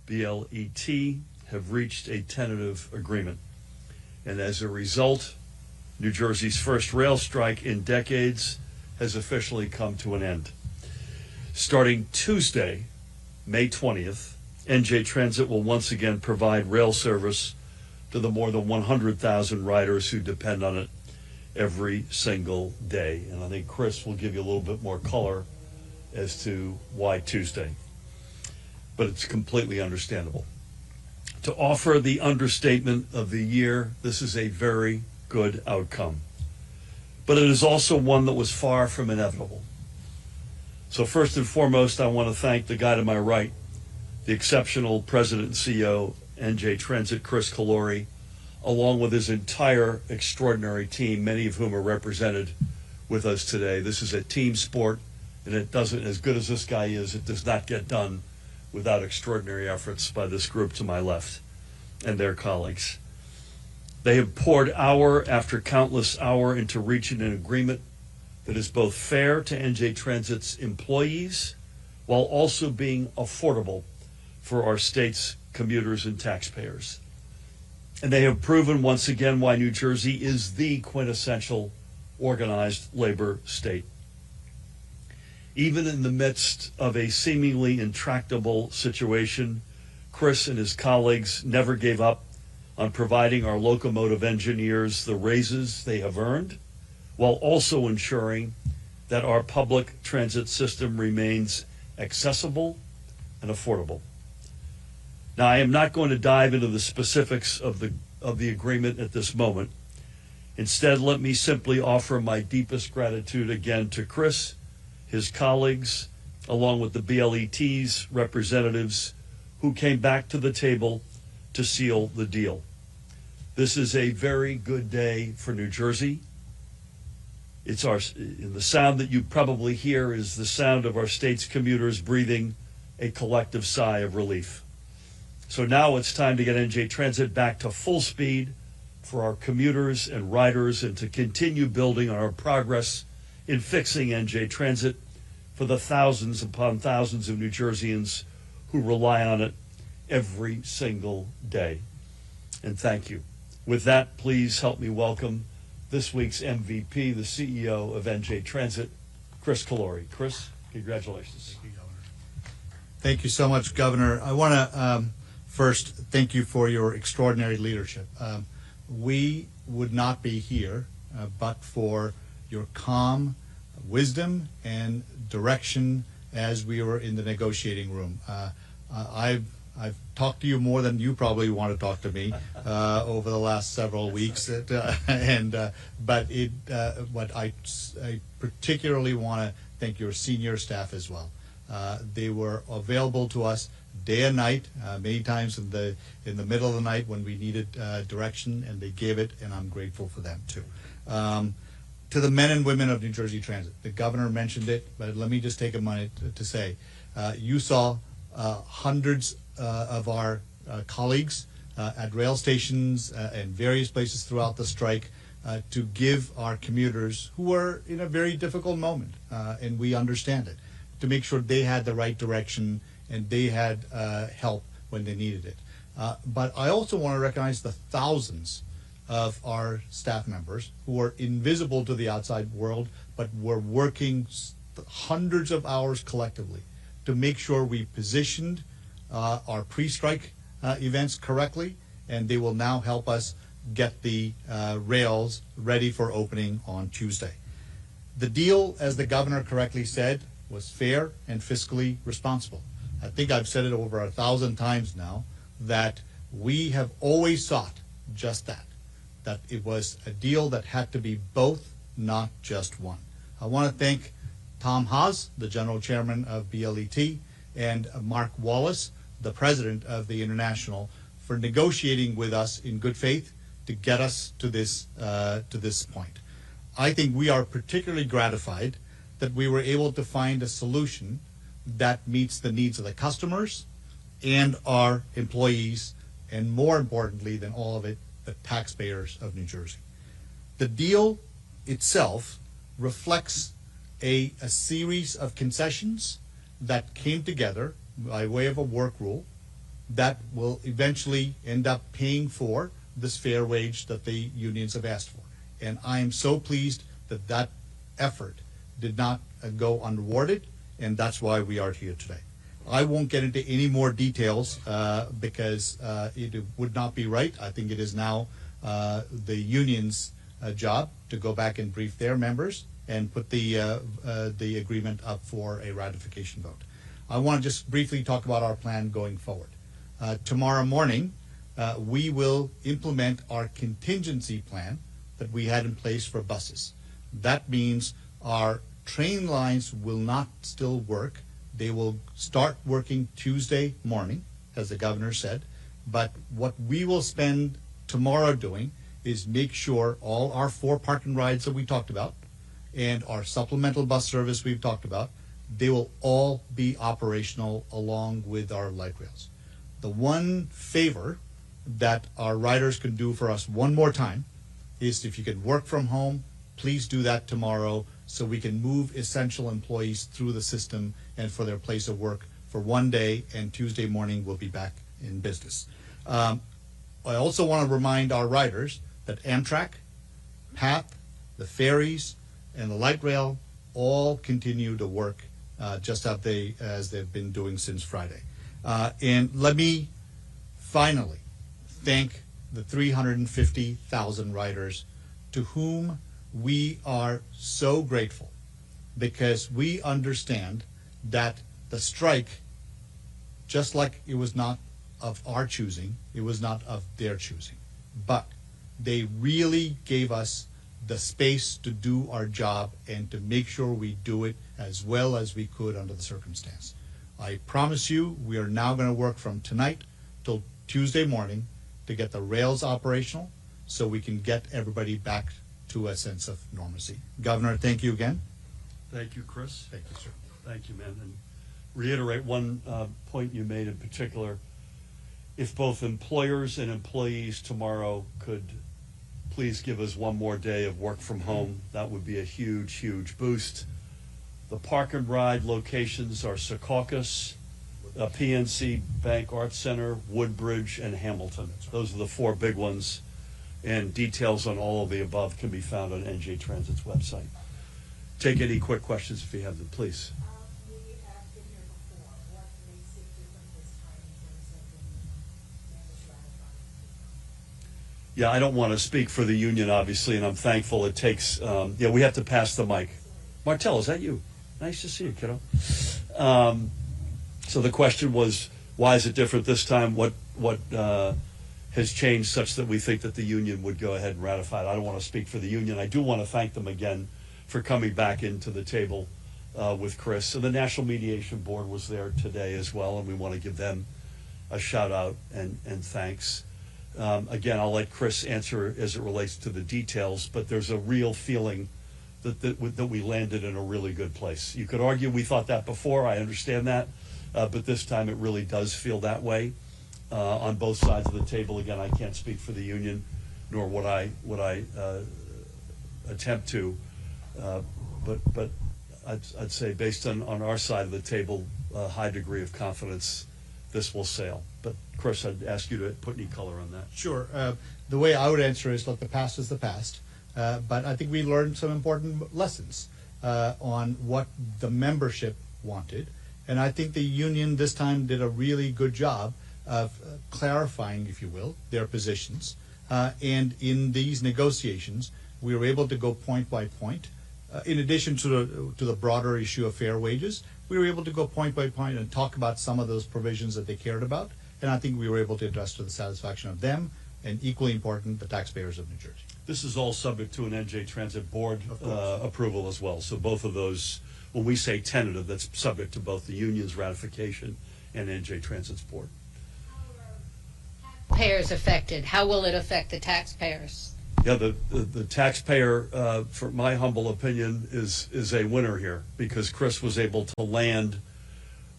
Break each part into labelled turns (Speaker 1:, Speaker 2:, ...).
Speaker 1: BLET have reached a tentative agreement. And as a result, New Jersey's first rail strike in decades has officially come to an end. Starting Tuesday, May 20th, NJ Transit will once again provide rail service to the more than 100,000 riders who depend on it every single day. And I think Kris will give you a little bit more color as to why Tuesday. But it's completely understandable. To offer the understatement of the year, this is a very good outcome. But it is also one that was far from inevitable. So first and foremost, I want to thank the guy to my right, the exceptional President and CEO, NJ Transit, Kris Kolluri, along with his entire extraordinary team, many of whom are represented with us today. This is a team sport, and it doesn't, as good as this guy is, it does not get done without extraordinary efforts by this group to my left and their colleagues. They have poured hour after countless hour into reaching an agreement that is both fair to NJ Transit's employees while also being affordable for our state's commuters and taxpayers. And they have proven once again why New Jersey is the quintessential organized labor state. Even in the midst of a seemingly intractable situation, Kris and his colleagues never gave up on providing our locomotive engineers the raises they have earned, while also ensuring that our public transit system remains accessible and affordable. Now, I am not going to dive into the specifics of the agreement at this moment. Instead, let me simply offer my deepest gratitude again to Kris, his colleagues, along with the BLET's representatives who came back to the table to seal the deal. This is a very good day for New Jersey. The sound that you probably hear is the sound of our state's commuters breathing a collective sigh of relief. So now it's time to get NJ Transit back to full speed for our commuters and riders and to continue building on our progress in fixing NJ Transit for the thousands upon thousands of New Jerseyans who rely on it every single day. And thank you. With that, please help me welcome this week's MVP, the CEO of NJ Transit, Kris Kolluri. Kris, congratulations.
Speaker 2: Thank you, Governor. Thank you so much, Governor. I want to first thank you for your extraordinary leadership. We would not be here but for your calm wisdom and direction as we were in the negotiating room. I've talked to you more than you probably want to talk to me over the last several weeks, but I particularly want to thank your senior staff as well. They were available to us day and night, many times in the middle of the night when we needed direction, and they gave it, and I'm grateful for them too. To the men and women of New Jersey Transit, the governor mentioned it, but let me just take a minute to say, you saw hundreds of our colleagues at rail stations and various places throughout the strike to give our commuters who were in a very difficult moment, and we understand it, to make sure they had the right direction and they had help when they needed it. But I also want to recognize the thousands of our staff members who were invisible to the outside world, but were working hundreds of hours collectively to make sure we positioned our pre-strike events correctly, and they will now help us get the rails ready for opening on Tuesday. The deal, as the governor correctly said, was fair and fiscally responsible. I think I've said it over 1,000 times now that we have always sought just that it was a deal that had to be both, not just one. I want to thank Tom Haas, the general chairman of BLET, and Mark Wallace, the president of the International, for negotiating with us in good faith to get us to this point. I think we are particularly gratified that we were able to find a solution that meets the needs of the customers and our employees, and more importantly than all of it, the taxpayers of New Jersey. The deal itself reflects a series of concessions that came together by way of a work rule that will eventually end up paying for this fair wage that the unions have asked for. And I am so pleased that that effort did not go unrewarded, and that's why we are here today. I won't get into any more details because it would not be right. I think it is now the union's job to go back and brief their members and put the agreement up for a ratification vote. I want to just briefly talk about our plan going forward. Tomorrow morning, we will implement our contingency plan that we had in place for buses. That means our train lines will not still work. They will start working Tuesday morning, as the governor said. But what we will spend tomorrow doing is make sure all our 4 parking rides that we talked about and our supplemental bus service we've talked about, they will all be operational along with our light rails. The one favor that our riders can do for us one more time is if you can work from home, please do that tomorrow so we can move essential employees through the system and for their place of work for one day, and Tuesday morning we'll be back in business. I also want to remind our riders that Amtrak, PATH, the ferries, and the light rail all continue to work just as they've been doing since Friday. And let me finally thank the 350,000 riders to whom we are so grateful, because we understand that the strike, just like it was not of our choosing, it was not of their choosing, but they really gave us the space to do our job and to make sure we do it as well as we could under the circumstance. I promise you, we are now going to work from tonight till Tuesday morning to get the rails operational so we can get everybody back to a sense of normalcy. Governor, thank you again.
Speaker 1: Thank you, Kris.
Speaker 2: Thank you, sir.
Speaker 1: Thank you, man. And reiterate one point you made in particular. If both employers and employees tomorrow could please give us one more day of work from home, that would be a huge, huge boost. The park and ride locations are Secaucus, PNC Bank Arts Center, Woodbridge, and Hamilton. Those are the 4 big ones, and details on all of the above can be found on NJ Transit's website. Take any quick questions if you have them, please.
Speaker 3: We have been here before. What makes it different this time in terms of the damage ratified?
Speaker 1: Yeah, I don't want to speak for the union, obviously, and I'm thankful it takes, we have to pass the mic. Martel, is that you? Nice to see you, kiddo. So the question was, why is it different this time? What has changed such that we think that the union would go ahead and ratify it? I don't want to speak for the union. I do want to thank them again for coming back into the table with Kris. And the National Mediation Board was there today as well, and we want to give them a shout out and thanks. Again, I'll let Kris answer as it relates to the details, but there's a real feeling that we landed in a really good place. You could argue we thought that before, I understand that, but this time it really does feel that way on both sides of the table. Again, I can't speak for the union, nor would I attempt to, but I'd say based on our side of the table, a high degree of confidence this will sail. But Kris, I'd ask you to put any color on that.
Speaker 2: Sure. The way I would answer is, look, the past is the past. But I think we learned some important lessons on what the membership wanted. And I think the union this time did a really good job of clarifying, if you will, their positions. And in these negotiations, we were able to go point by point. In addition to the broader issue of fair wages, we were able to go point by point and talk about some of those provisions that they cared about. And I think we were able to address to the satisfaction of them, and equally important, the taxpayers of New Jersey.
Speaker 1: This is all subject to an NJ Transit Board approval as well. So both of those, when we say tentative, that's subject to both the union's ratification and NJ Transit's board.
Speaker 4: Taxpayers affected. How will it affect the taxpayers?
Speaker 1: Yeah, the taxpayer, for my humble opinion, is a winner here, because Kris was able to land.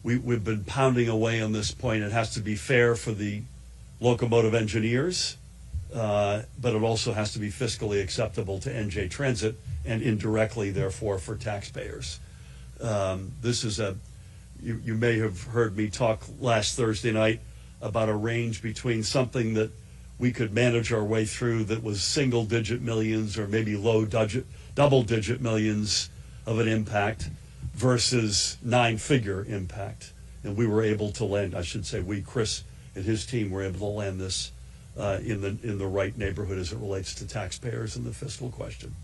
Speaker 1: We've been pounding away on this point. It has to be fair for the locomotive engineers, but it also has to be fiscally acceptable to NJ Transit and indirectly, therefore, for taxpayers. This is you may have heard me talk last Thursday night about a range between something that we could manage our way through that was single-digit millions or maybe double-digit millions of an impact versus nine-figure impact. And we were able to land, I should say we, Kris and his team were able to land this in the right neighborhood as it relates to taxpayers and the fiscal question.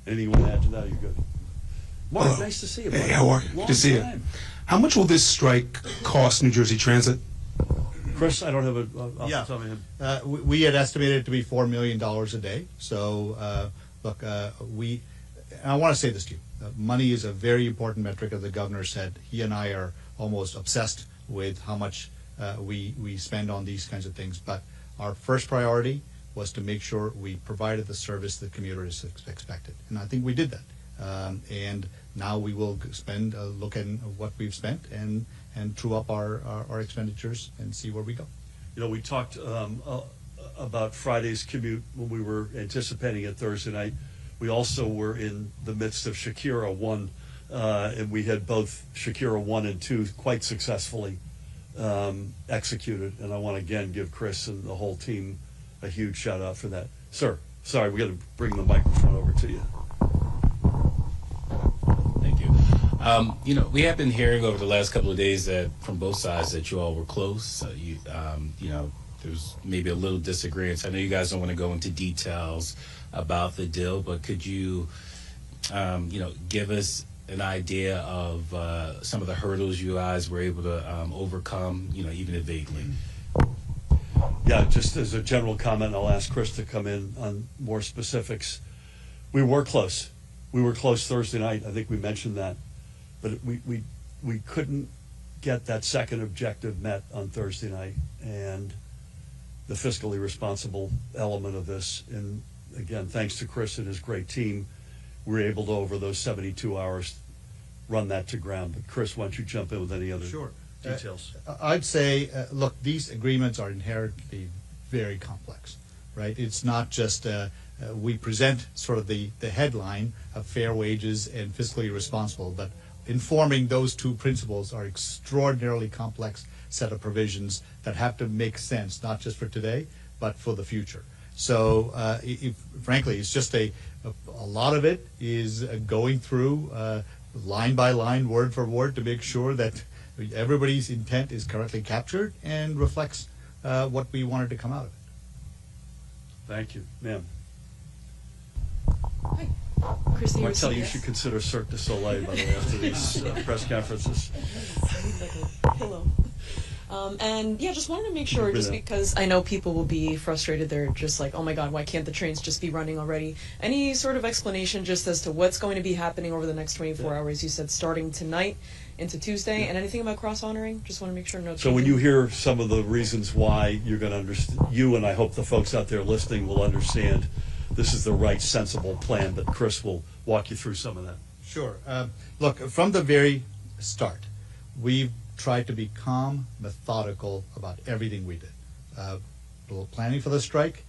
Speaker 1: Anything you want to add to that? You're good. Mark, nice to see you, buddy.
Speaker 5: Hey, how are you? Good to see you. How much will this strike cost New Jersey Transit?
Speaker 1: Kris, I don't have a off
Speaker 2: Yeah.
Speaker 1: the top of my head.
Speaker 2: We had estimated it to be $4 million a day. So, look, and I want to say this to you. Money is a very important metric, as the governor said. He and I are almost obsessed with how much we spend on these kinds of things. But our first priority was to make sure we provided the service that commuters expected. And I think we did that. And now we will spend a look at what we've spent and true up our expenditures and see where we go.
Speaker 1: You know, we talked about Friday's commute when we were anticipating it Thursday night. We also were in the midst of Shakira 1, and we had both Shakira 1 and 2 quite successfully executed. And I want to again give Kris and the whole team a huge shout out for that. Sir, sorry, we got to bring the microphone over to you.
Speaker 6: Thank you. You know, we have been hearing over the last couple of days that from both sides that you all were close. You know, there's maybe a little disagreement. I know you guys don't want to go into details about the deal, but could you, you know, give us an idea of some of the hurdles you guys were able to overcome, you know, even if vaguely?
Speaker 1: Yeah, just as a general comment, I'll ask Kris to come in on more specifics. We were close. We were close Thursday night. I think we mentioned that. But we couldn't get that second objective met on Thursday night. And the fiscally responsible element of this, and again, thanks to Kris and his great team, we were able to, over those 72 hours, run that to ground. But Kris, why don't you jump in with any other details?
Speaker 2: I'd say, look, these agreements are inherently very complex, right? It's not just we present sort of the headline of fair wages and fiscally responsible, but informing those two principles are extraordinarily complex set of provisions that have to make sense, not just for today, but for the future. So, frankly, it's just a lot of it is going through line by line, word for word, to make sure that everybody's intent is correctly captured and reflects what we wanted to come out of it.
Speaker 1: Thank you, ma'am.
Speaker 7: Kris,
Speaker 1: Marcel, you should consider Cirque du Soleil, by the way, after these press conferences.
Speaker 7: Pillow. And yeah, just wanted to make sure, just because I know people will be frustrated, they're just like, oh my God, why can't the trains just be running already? Any sort of explanation just as to what's going to be happening over the next 24 hours? You said starting tonight into Tuesday, and anything about cross-honoring? Just want to make sure no.
Speaker 1: So when you hear some of the reasons why, you're going to understand, you and I hope the folks out there listening will understand this is the right, sensible plan, but Kris will walk you through some of that.
Speaker 2: Sure. Look, from the very start, we've tried to be calm, methodical about everything we did. Planning for the strike,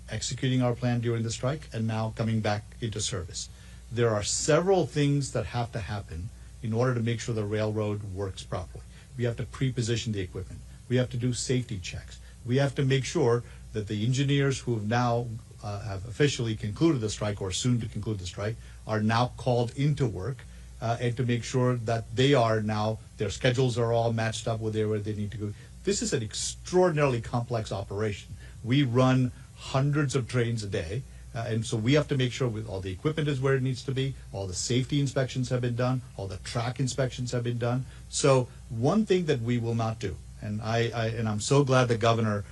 Speaker 2: executing our plan during the strike, and now coming back into service. There are several things that have to happen in order to make sure the railroad works properly. We have to pre-position the equipment. We have to do safety checks. We have to make sure that the engineers who have now have officially concluded the strike or soon to conclude the strike are now called into work, and to make sure that they are now, their schedules are all matched up with where they need to go. This is an extraordinarily complex operation. We run hundreds of trains a day, and so we have to make sure with all the equipment is where it needs to be, all the safety inspections have been done, all the track inspections have been done. So one thing that we will not do, and I'm so glad the governor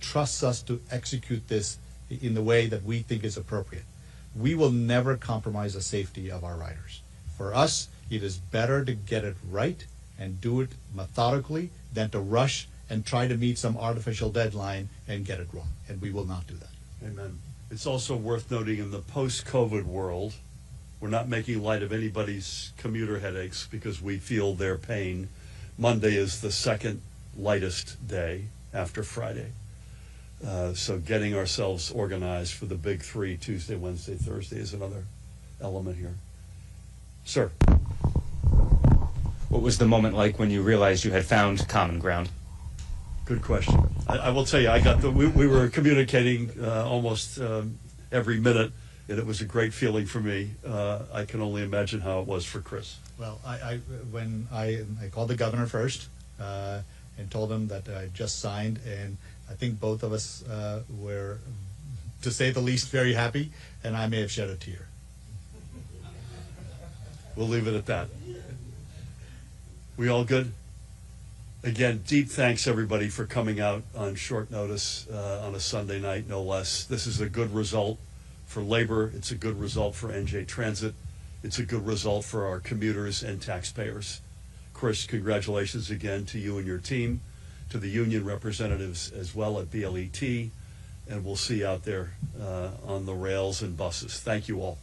Speaker 2: trusts us to execute this in the way that we think is appropriate. We will never compromise the safety of our riders. For us, it is better to get it right and do it methodically than to rush and try to meet some artificial deadline and get it wrong. And we will not do that.
Speaker 1: Amen. It's also worth noting in the post-COVID world, we're not making light of anybody's commuter headaches because we feel their pain. Monday is the second lightest day after Friday. So getting ourselves organized for the big three, Tuesday, Wednesday, Thursday, is another element here. Sir.
Speaker 8: What was the moment like when you realized you had found common ground?
Speaker 1: Good question. I will tell you, we were communicating almost every minute, and it was a great feeling for me. I can only imagine how it was for Kris.
Speaker 2: Well, when I called the governor first and told him that I just signed, and I think both of us were, to say the least, very happy, and I may have shed a tear.
Speaker 1: We'll leave it at that. We all good? Again, deep thanks everybody for coming out on short notice on a Sunday night, no less. This is a good result for labor. It's a good result for NJ Transit. It's a good result for our commuters and taxpayers. Kris, congratulations again to you and your team, to the union representatives as well at BLET, and we'll see you out there on the rails and buses. Thank you all.